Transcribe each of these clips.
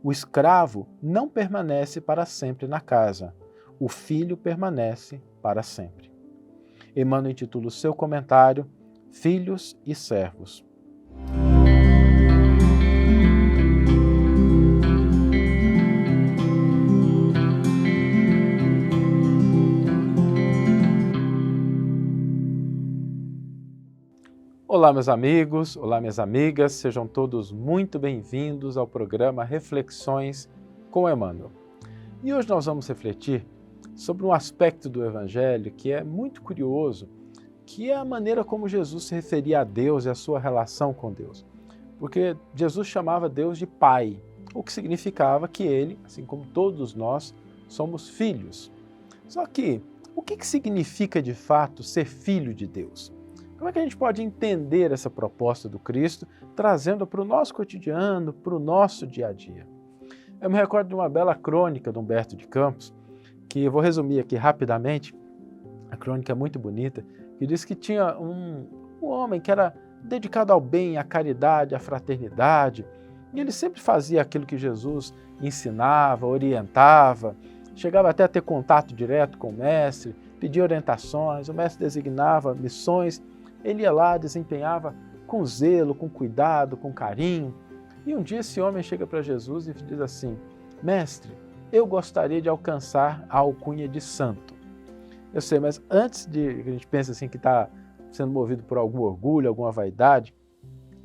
O escravo não permanece para sempre na casa, o filho permanece para sempre. Emmanuel intitula o seu comentário Filhos e Servos. Olá, meus amigos, olá, minhas amigas, sejam todos muito bem-vindos ao programa Reflexões com Emmanuel. E hoje nós vamos refletir sobre um aspecto do Evangelho que é muito curioso, que é a maneira como Jesus se referia a Deus e a sua relação com Deus. Porque Jesus chamava Deus de Pai, o que significava que Ele, assim como todos nós, somos filhos. Só que, o que significa de fato ser filho de Deus? Como é que a gente pode entender essa proposta do Cristo, trazendo para o nosso cotidiano, para o nosso dia a dia? Eu me recordo de uma bela crônica de Humberto de Campos, que eu vou resumir aqui rapidamente. A crônica é muito bonita, que diz que tinha um homem que era dedicado ao bem, à caridade, à fraternidade, e ele sempre fazia aquilo que Jesus ensinava, orientava, chegava até a ter contato direto com o mestre, pedia orientações, o mestre designava missões, ele ia lá, desempenhava com zelo, com cuidado, com carinho. E um dia esse homem chega para Jesus e diz assim: mestre, eu gostaria de alcançar a alcunha de santo. Eu sei, mas antes de que a gente pense assim que está sendo movido por algum orgulho, alguma vaidade,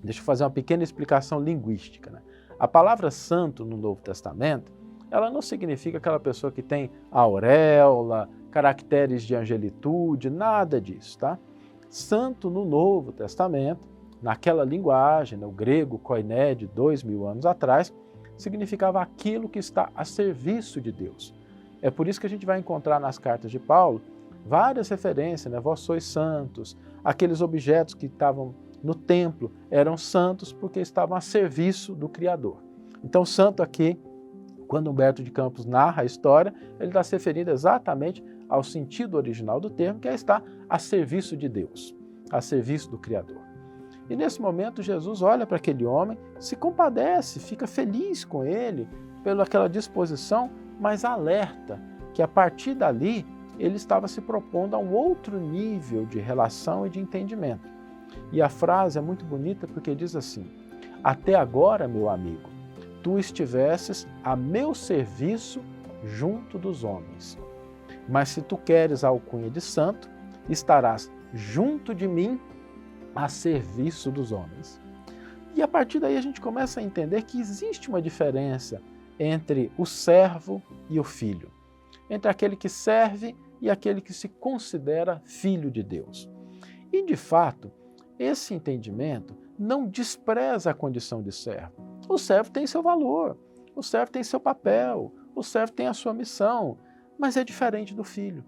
deixa eu fazer uma pequena explicação linguística, né? A palavra santo no Novo Testamento, ela não significa aquela pessoa que tem auréola, caracteres de angelitude, nada disso, tá? Santo no Novo Testamento, naquela linguagem, no grego koiné de 2000 anos atrás, significava aquilo que está a serviço de Deus. É por isso que a gente vai encontrar nas cartas de Paulo várias referências, né? Vós sois santos, aqueles objetos que estavam no templo eram santos porque estavam a serviço do Criador. Então, santo aqui, quando Humberto de Campos narra a história, ele está se referindo exatamente ao sentido original do termo, que é estar a serviço de Deus, a serviço do Criador. E nesse momento Jesus olha para aquele homem, se compadece, fica feliz com ele, pela aquela disposição, mas alerta que a partir dali ele estava se propondo a um outro nível de relação e de entendimento. E a frase é muito bonita porque diz assim: até agora, meu amigo, tu estivesses a meu serviço junto dos homens. Mas se tu queres a alcunha de santo, estarás junto de mim a serviço dos homens. E a partir daí a gente começa a entender que existe uma diferença entre o servo e o filho, entre aquele que serve e aquele que se considera filho de Deus. E de fato, esse entendimento não despreza a condição de servo. O servo tem seu valor, o servo tem seu papel, o servo tem a sua missão, mas é diferente do filho.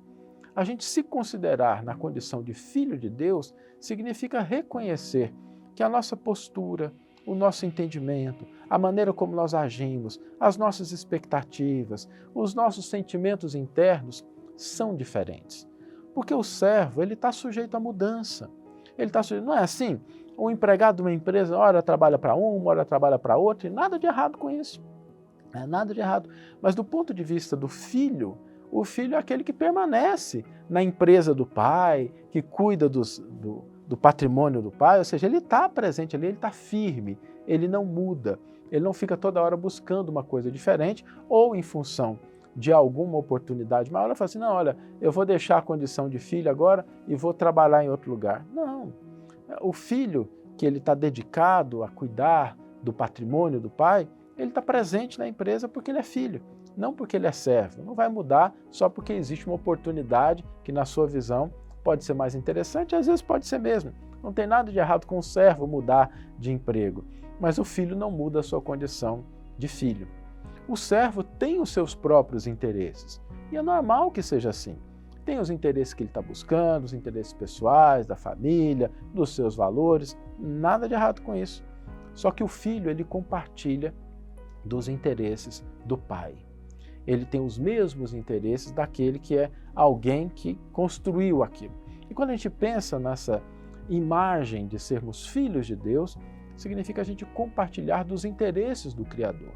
A gente se considerar na condição de filho de Deus significa reconhecer que a nossa postura, o nosso entendimento, a maneira como nós agimos, as nossas expectativas, os nossos sentimentos internos são diferentes. Porque o servo, ele está sujeito à mudança. Ele está sujeito, não é assim? O empregado de uma empresa, ora trabalha para uma, ora trabalha para outra, e nada de errado com isso. Não é nada de errado. Mas do ponto de vista do filho, o filho é aquele que permanece na empresa do pai, que cuida do patrimônio do pai, ou seja, ele está presente ali, ele está firme, ele não muda, ele não fica toda hora buscando uma coisa diferente ou em função de alguma oportunidade maior, ele fala assim, não, olha, eu vou deixar a condição de filho agora e vou trabalhar em outro lugar. Não, o filho que ele está dedicado a cuidar do patrimônio do pai, ele está presente na empresa porque ele é filho, não porque ele é servo. Não vai mudar só porque existe uma oportunidade que, na sua visão, pode ser mais interessante, às vezes pode ser mesmo. Não tem nada de errado com o servo mudar de emprego, mas o filho não muda a sua condição de filho. O servo tem os seus próprios interesses, e é normal que seja assim. Tem os interesses que ele está buscando, os interesses pessoais, da família, dos seus valores, nada de errado com isso. Só que o filho, ele compartilha dos interesses do pai. Ele tem os mesmos interesses daquele que é alguém que construiu aquilo. E quando a gente pensa nessa imagem de sermos filhos de Deus, significa a gente compartilhar dos interesses do Criador.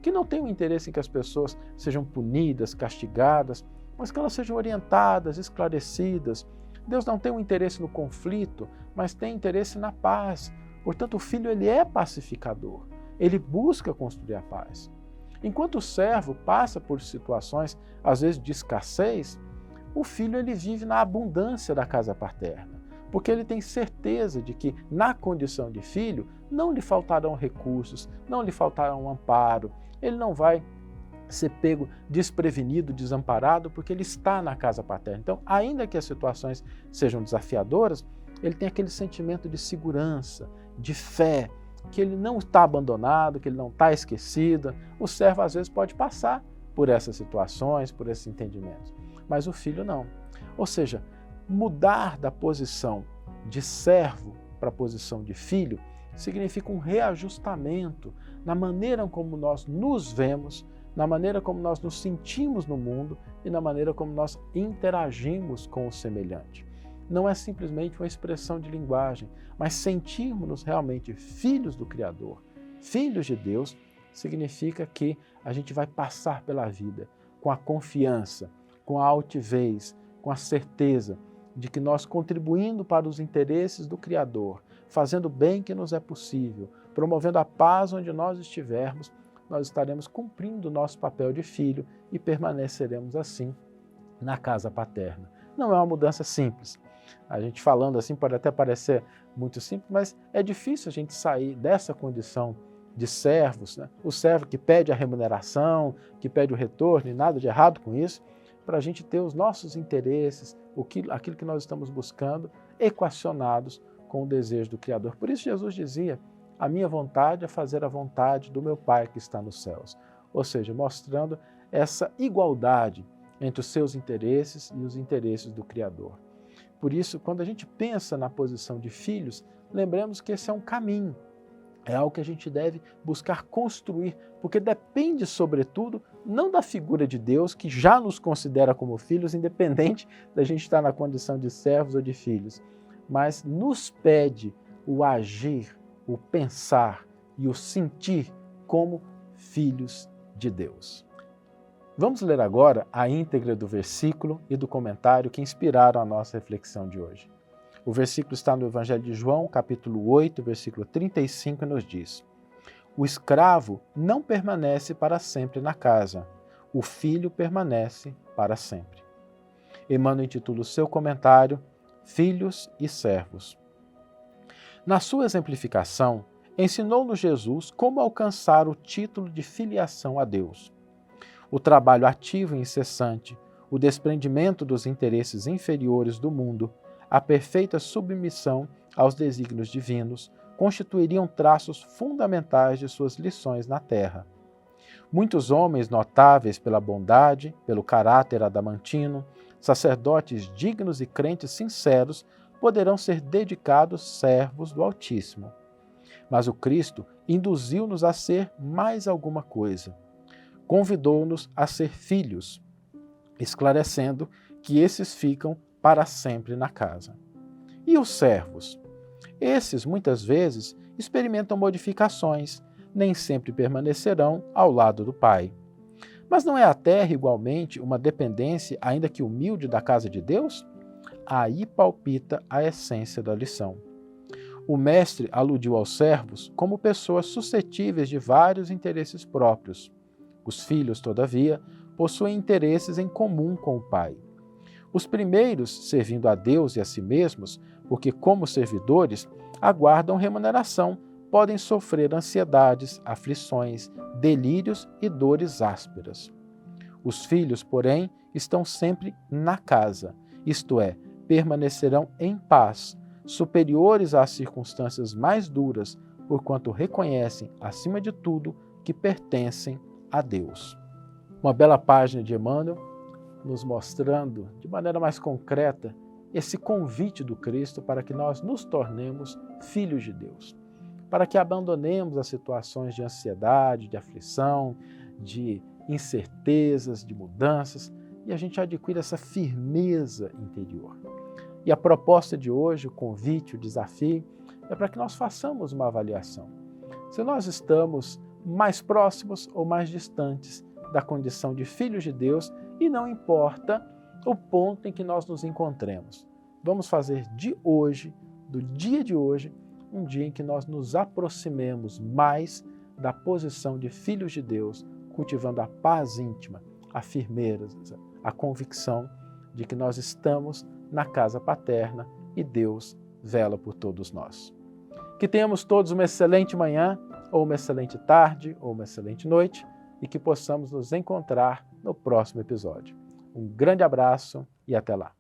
que não tem um interesse em que as pessoas sejam punidas, castigadas, mas que elas sejam orientadas, esclarecidas. Deus não tem um interesse no conflito, mas tem interesse na paz. Portanto, o filho ele é pacificador, ele busca construir a paz. Enquanto o servo passa por situações, às vezes, de escassez, o filho ele vive na abundância da casa paterna, porque ele tem certeza de que, na condição de filho, não lhe faltarão recursos, não lhe faltarão amparo, ele não vai ser pego desprevenido, desamparado, porque ele está na casa paterna. Então, ainda que as situações sejam desafiadoras, ele tem aquele sentimento de segurança, de fé, que ele não está abandonado, que ele não está esquecido. O servo, às vezes, pode passar por essas situações, por esses entendimentos, mas o filho não. Ou seja, mudar da posição de servo para a posição de filho significa um reajustamento na maneira como nós nos vemos, na maneira como nós nos sentimos no mundo e na maneira como nós interagimos com o semelhante. Não é simplesmente uma expressão de linguagem, mas sentirmos-nos realmente filhos do Criador, filhos de Deus, significa que a gente vai passar pela vida com a confiança, com a altivez, com a certeza de que nós, contribuindo para os interesses do Criador, fazendo o bem que nos é possível, promovendo a paz onde nós estivermos, nós estaremos cumprindo o nosso papel de filho e permaneceremos assim na casa paterna. Não é uma mudança simples. A gente falando assim pode até parecer muito simples, mas é difícil a gente sair dessa condição de servos, né? O servo que pede a remuneração, que pede o retorno, e nada de errado com isso, para a gente ter os nossos interesses, aquilo que nós estamos buscando, equacionados com o desejo do Criador. Por isso Jesus dizia: a minha vontade é fazer a vontade do meu Pai que está nos céus. Ou seja, mostrando essa igualdade entre os seus interesses e os interesses do Criador. Por isso, quando a gente pensa na posição de filhos, lembremos que esse é um caminho, é algo que a gente deve buscar construir, porque depende, sobretudo, não da figura de Deus, que já nos considera como filhos, independente da gente estar na condição de servos ou de filhos, mas nos pede o agir, o pensar e o sentir como filhos de Deus. Vamos ler agora a íntegra do versículo e do comentário que inspiraram a nossa reflexão de hoje. O versículo está no Evangelho de João, capítulo 8, versículo 35, e nos diz: o escravo não permanece para sempre na casa, o filho permanece para sempre. Emmanuel intitula o seu comentário Filhos e Servos. Na sua exemplificação, ensinou-nos Jesus como alcançar o título de filiação a Deus. O trabalho ativo e incessante, o desprendimento dos interesses inferiores do mundo, a perfeita submissão aos desígnios divinos constituiriam traços fundamentais de suas lições na terra. Muitos homens notáveis pela bondade, pelo caráter adamantino, sacerdotes dignos e crentes sinceros, poderão ser dedicados servos do Altíssimo. Mas o Cristo induziu-nos a ser mais alguma coisa. Convidou-nos a ser filhos, esclarecendo que esses ficam para sempre na casa. E os servos? Esses, muitas vezes, experimentam modificações, nem sempre permanecerão ao lado do Pai. Mas não é a terra igualmente uma dependência, ainda que humilde, da casa de Deus? Aí palpita a essência da lição. O mestre aludiu aos servos como pessoas suscetíveis de vários interesses próprios. Os filhos, todavia, possuem interesses em comum com o Pai. Os primeiros, servindo a Deus e a si mesmos, porque, como servidores, aguardam remuneração, podem sofrer ansiedades, aflições, delírios e dores ásperas. Os filhos, porém, estão sempre na casa, isto é, permanecerão em paz, superiores às circunstâncias mais duras, porquanto reconhecem, acima de tudo, que pertencem a Deus. Uma bela página de Emmanuel, nos mostrando de maneira mais concreta esse convite do Cristo para que nós nos tornemos filhos de Deus, para que abandonemos as situações de ansiedade, de aflição, de incertezas, de mudanças, e a gente adquira essa firmeza interior. E a proposta de hoje, o convite, o desafio, é para que nós façamos uma avaliação. Se nós estamos mais próximos ou mais distantes da condição de filhos de Deus, e não importa o ponto em que nós nos encontremos. Vamos fazer de hoje, do dia de hoje, um dia em que nós nos aproximemos mais da posição de filhos de Deus, cultivando a paz íntima, a firmeza, a convicção de que nós estamos na casa paterna e Deus vela por todos nós. Que tenhamos todos uma excelente manhã, ou uma excelente tarde, ou uma excelente noite, e que possamos nos encontrar no próximo episódio. Um grande abraço e até lá!